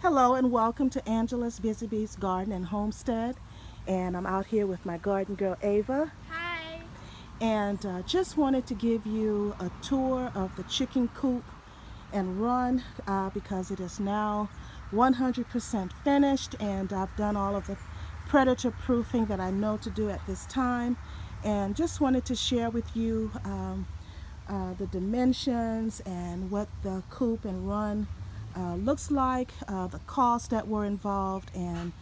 Hello and welcome to Angela's Busy Bees Garden and Homestead. And I'm out here with my garden girl Ava. Hi. And just wanted to give you a tour of the chicken coop and run because it is now 100% finished and I've done all of the predator proofing that I know to do at this time. And just wanted to share with you the dimensions and what the coop and run looks like, the costs that were involved, and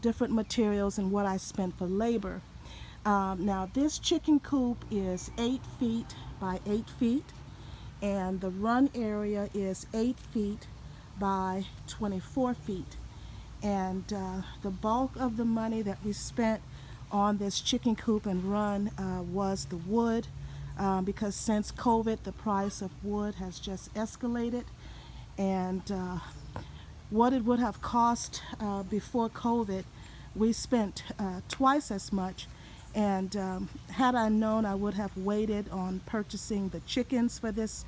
different materials and what I spent for labor. Now this chicken coop is 8 feet by 8 feet, and the run area is 8 feet by 24 feet. And the bulk of the money that we spent on this chicken coop and run was the wood, because since COVID, the price of wood has just escalated. And what it would have cost before COVID, we spent twice as much. And had I known, I would have waited on purchasing the chickens for this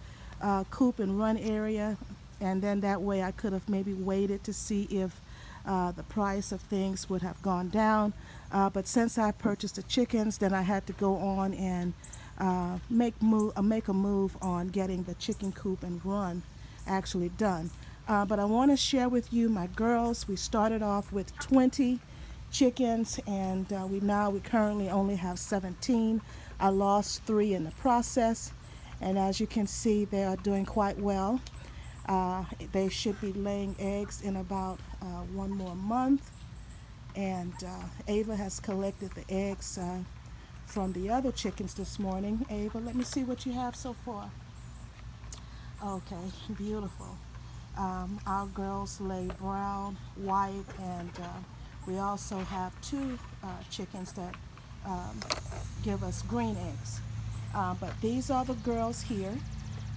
coop and run area. And then that way I could have maybe waited to see if the price of things would have gone down. But since I purchased the chickens, then I had to go on and make a move on getting the chicken coop and run actually done. But I want to share with you my girls. We started off with 20 chickens, and we currently only have 17. I lost 3 in the process, and as you can see, they are doing quite well. They should be laying eggs in about 1 more month. And Ava has collected the eggs from the other chickens this morning. Ava, let me see what you have so far. Okay, beautiful. Our girls lay brown, white, and we also have 2 chickens that um, give us green eggs. But these are the girls here.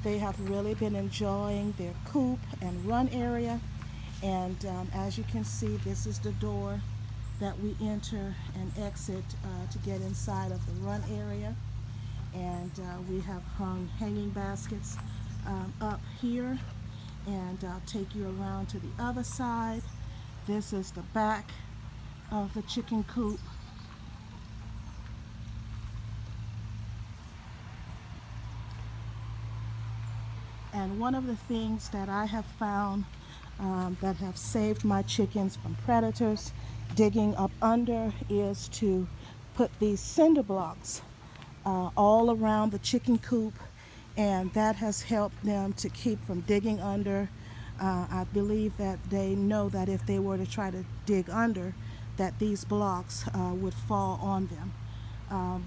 They have really been enjoying their coop and run area. And as you can see, this is the door that we enter and exit to get inside of the run area. And we have hung hanging baskets up here, and I'll take you around to the other side. This is the back of the chicken coop. And one of the things that I have found that have saved my chickens from predators digging up under is to put these cinder blocks all around the chicken coop, and that has helped them to keep from digging under. I believe that they know that if they were to try to dig under, that these blocks would fall on them.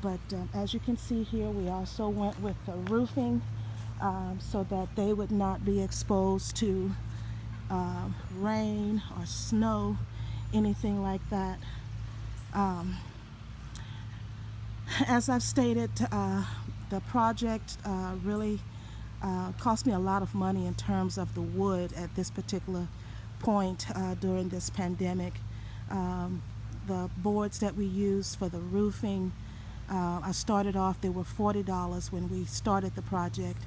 But as you can see here, we also went with the roofing so that they would not be exposed to rain or snow, anything like that. Um, as I've stated, the project really cost me a lot of money in terms of the wood at this particular point during this pandemic. Um, the boards that we used for the roofing, I started off, they were $40 when we started the project.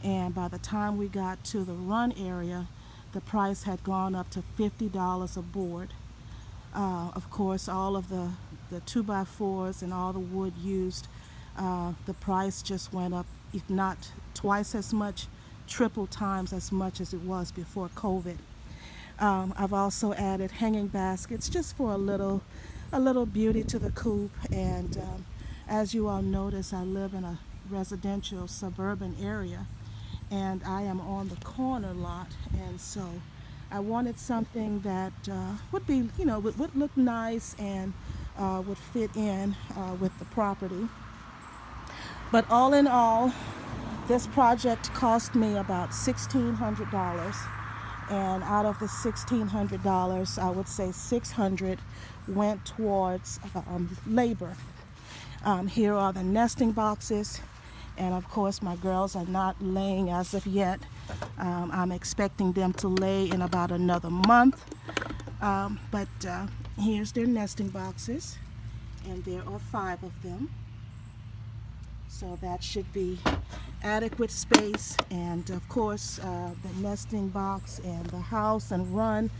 And by the time we got to the run area, the price had gone up to $50 a board. Of course, all of the 2x4s and all the wood used, the price just went up, if not twice as much, triple times as much as it was before COVID. I've also added hanging baskets just for a little beauty to the coop. And as you all notice, I live in a residential suburban area, and I am on the corner lot, and so I wanted something that would be, would look nice and would fit in with the property. But all in all, this project cost me about $1,600, and out of the $1,600, I would say $600 went towards labor. Here are the nesting boxes, and of course my girls are not laying as of yet. I'm expecting them to lay in about another month. But here's their nesting boxes, and there are 5 of them. So that should be adequate space, and of course the nesting box and the house and run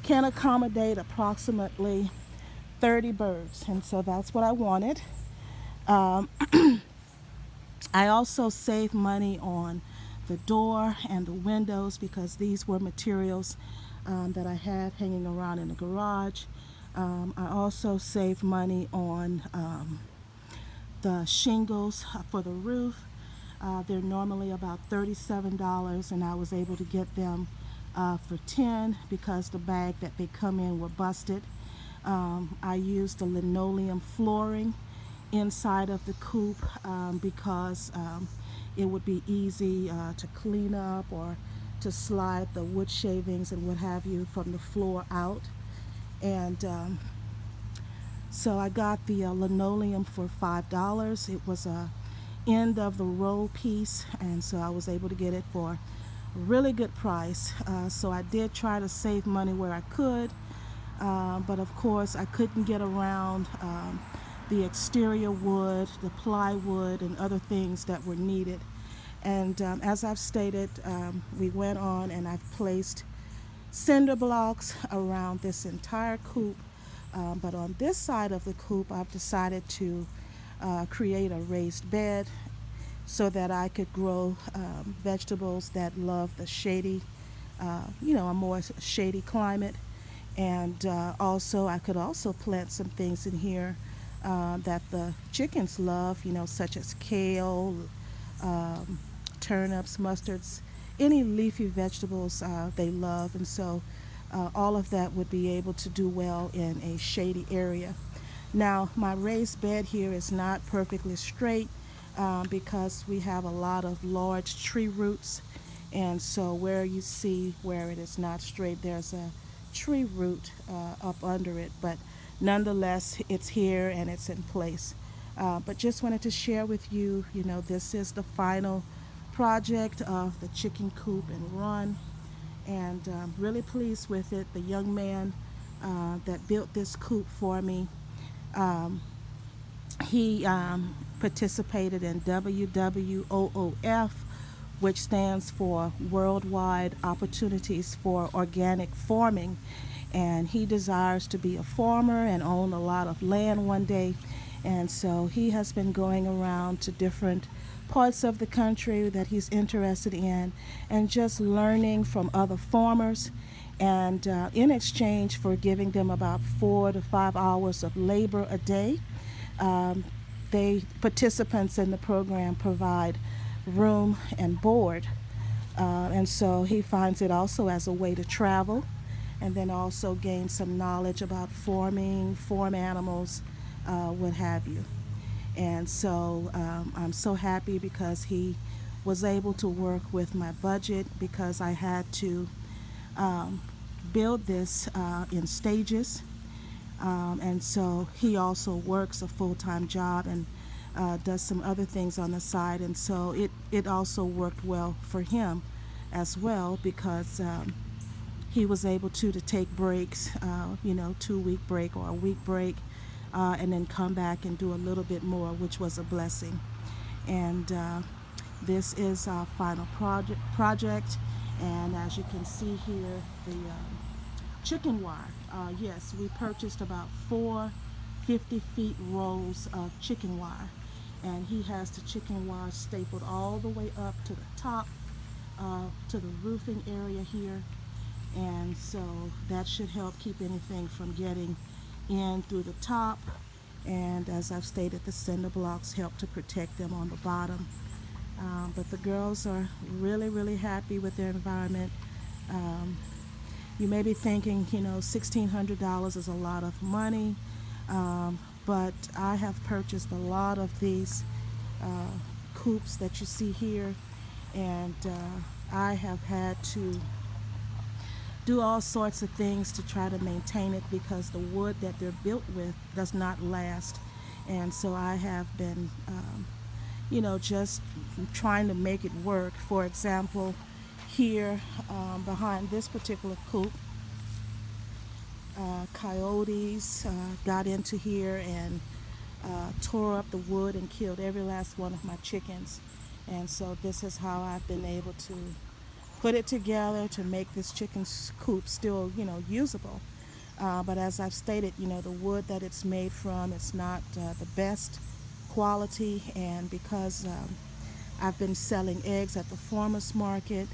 can accommodate approximately 30 birds, and so that's what I wanted. Um, I also saved money on the door and the windows because these were materials that I had hanging around in the garage. I also saved money on the shingles for the roof. They're normally about $37, and I was able to get them for 10 because the bag that they come in were busted. I used the linoleum flooring inside of the coop because it would be easy to clean up or to slide the wood shavings and what have you from the floor out. And so I got the linoleum for $5. It was a end of the row piece, and so I was able to get it for a really good price. So I did try to save money where I could, but of course I couldn't get around the exterior wood, the plywood, and other things that were needed. And as I've stated, we went on and I've placed cinder blocks around this entire coop. But on this side of the coop, I've decided to create a raised bed so that I could grow vegetables that love the shady, a more shady climate. And also, I could also plant some things in here that the chickens love, such as kale, um, turnips, mustards, any leafy vegetables they love. And so all of that would be able to do well in a shady area. Now, my raised bed here is not perfectly straight because we have a lot of large tree roots. And so where you see where it is not straight, there's a tree root up under it. But nonetheless, it's here and it's in place. But just wanted to share with you, this is the final project of the chicken coop and run. And really pleased with it. The young man that built this coop for me, um, he participated in WWOOF, which stands for Worldwide Opportunities for Organic Farming. And he desires to be a farmer and own a lot of land one day. And so he has been going around to different parts of the country that he's interested in and just learning from other farmers. And in exchange for giving them about 4 to 5 hours of labor a day, um, participants in the program provide room and board. And so he finds it also as a way to travel and then also gain some knowledge about farming, farm animals, what have you. And so I'm so happy because he was able to work with my budget because I had to um, build this in stages. And so he also works a full-time job and does some other things on the side. And so it also worked well for him as well because he was able to take breaks, 2-week break or a week break, and then come back and do a little bit more, which was a blessing. And this is our final project. And as you can see here, the chicken wire. Yes, we purchased about 4 50-feet rolls of chicken wire. And he has the chicken wire stapled all the way up to the top, to the roofing area here. And so that should help keep anything from getting in through the top. And as I've stated, the cinder blocks help to protect them on the bottom. But the girls are really, really happy with their environment. You may be thinking, $1,600 is a lot of money, but I have purchased a lot of these coops that you see here, and I have had to do all sorts of things to try to maintain it because the wood that they're built with does not last. And so I have been, just trying to make it work. For example, here behind this particular coop, coyotes got into here and tore up the wood and killed every last one of my chickens. And so this is how I've been able to put it together to make this chicken coop still, usable. But as I've stated, the wood that it's made from, it's not the best quality. And because I've been selling eggs at the farmer's market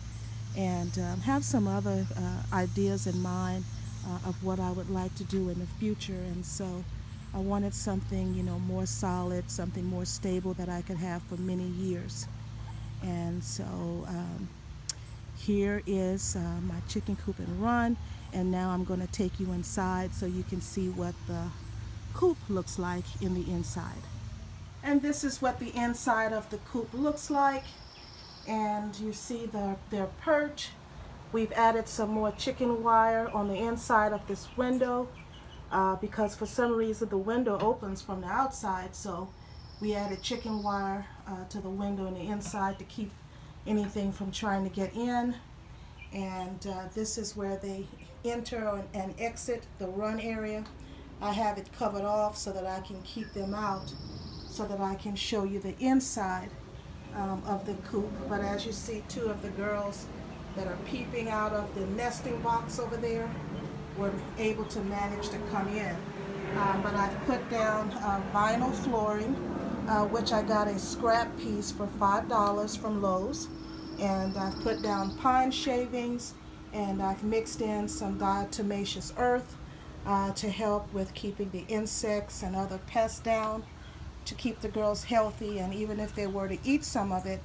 and have some other ideas in mind of what I would like to do in the future. And so I wanted something, more solid, something more stable that I could have for many years. And so here is my chicken coop and run. And now I'm going to take you inside so you can see what the coop looks like in the inside. And this is what the inside of the coop looks like. And you see their perch. We've added some more chicken wire on the inside of this window because for some reason the window opens from the outside. So we added chicken wire to the window on the inside to keep anything from trying to get in. And this is where they enter and exit the run area. I have it covered off so that I can keep them out, so that I can show you the inside of the coop. But as you see, two of the girls that are peeping out of the nesting box over there were able to manage to come in. But I've put down vinyl flooring, which I got a scrap piece for $5 from Lowe's. And I've put down pine shavings, and I've mixed in some diatomaceous earth to help with keeping the insects and other pests down, to keep the girls healthy. And even if they were to eat some of it,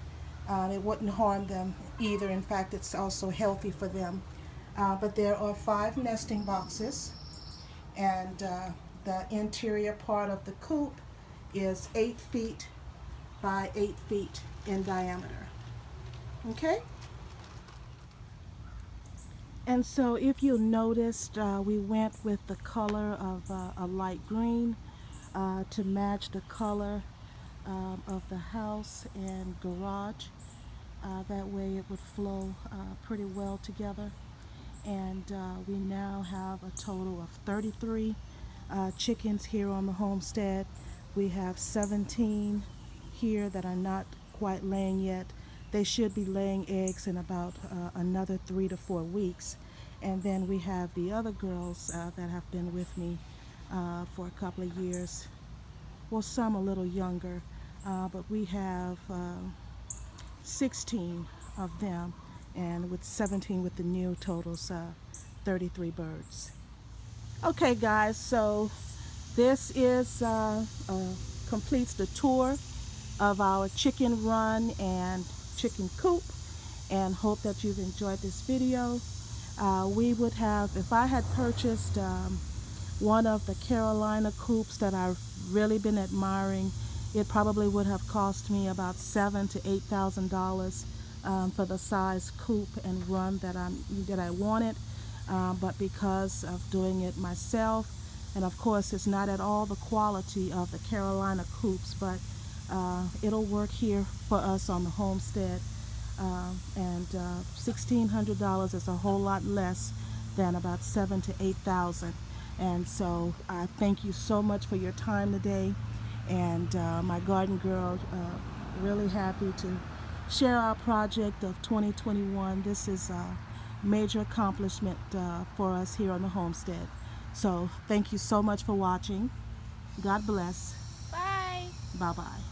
it wouldn't harm them either. In fact, it's also healthy for them. But there are 5 nesting boxes, and the interior part of the coop is 8 feet by 8 feet in diameter. Okay? And so if you noticed, we went with the color of a light green to match the color of the house and garage. That way it would flow pretty well together. And we now have a total of 33 chickens here on the homestead. We have 17 here that are not quite laying yet. They should be laying eggs in about another 3 to 4 weeks. And then we have the other girls that have been with me for a couple of years. Well, some a little younger, but we have 16 of them, and with 17 with the new totals 33 birds. Okay guys, so this is completes the tour of our chicken run and chicken coop, and hope that you've enjoyed this video. We would have, if I had purchased one of the Carolina coops that I've really been admiring, it probably would have cost me about $7,000 to $8,000 for the size coop and run that I wanted. But because of doing it myself, and of course it's not at all the quality of the Carolina coops, but it'll work here for us on the homestead. And $1,600 is a whole lot less than about $7,000 to $8,000. And so I thank you so much for your time today. And my garden girl, really happy to share our project of 2021. This is a major accomplishment for us here on the homestead. So thank you so much for watching. God bless. Bye. Bye-bye.